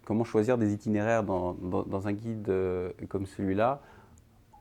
comment choisir des itinéraires dans un guide comme celui-là?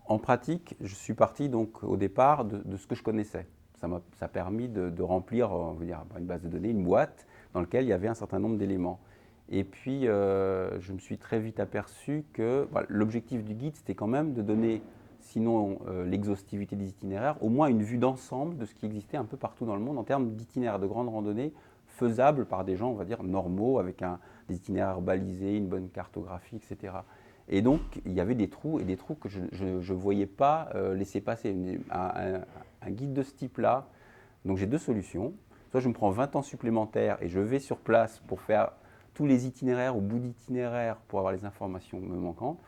En pratique, je suis parti donc au départ de ce que je connaissais. Ça a permis de remplir, on va dire, une base de données, une boîte dans laquelle il y avait un certain nombre d'éléments. Et puis, je me suis très vite aperçu que voilà, l'objectif du guide, c'était quand même de donner, sinon l'exhaustivité des itinéraires, au moins une vue d'ensemble de ce qui existait un peu partout dans le monde en termes d'itinéraires de grande randonnée faisables par des gens, on va dire, normaux, avec des itinéraires balisés, une bonne cartographie, etc. Et donc, il y avait des trous, et des trous que je ne voyais pas laisser passer. Un guide de ce type-là, donc j'ai deux solutions. Soit je me prends 20 ans supplémentaires et je vais sur place pour faire tous les itinéraires ou bouts d'itinéraires pour avoir les informations me manquantes.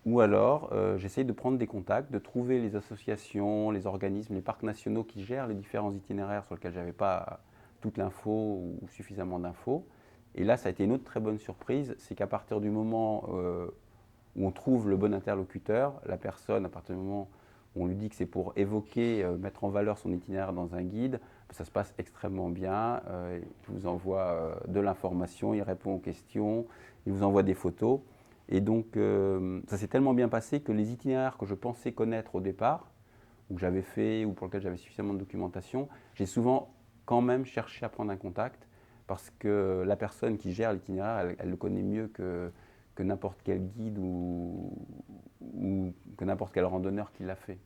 Ou alors, j'essaye de prendre des contacts, de trouver les associations, les organismes, les parcs nationaux qui gèrent les différents itinéraires sur lesquels je n'avais pas toute l'info ou suffisamment d'infos. Et là, ça a été une autre très bonne surprise, c'est qu'à partir du moment où on trouve le bon interlocuteur, la personne, à partir du moment où on lui dit que c'est pour évoquer, mettre en valeur son itinéraire dans un guide, ça se passe extrêmement bien. Il vous envoie de l'information, il répond aux questions, il vous envoie des photos. Et donc, ça s'est tellement bien passé que les itinéraires que je pensais connaître au départ, ou que j'avais fait, ou pour lesquels j'avais suffisamment de documentation, j'ai souvent quand même cherché à prendre un contact parce que la personne qui gère l'itinéraire, elle le connaît mieux que n'importe quel guide ou que n'importe quel randonneur qui l'a fait.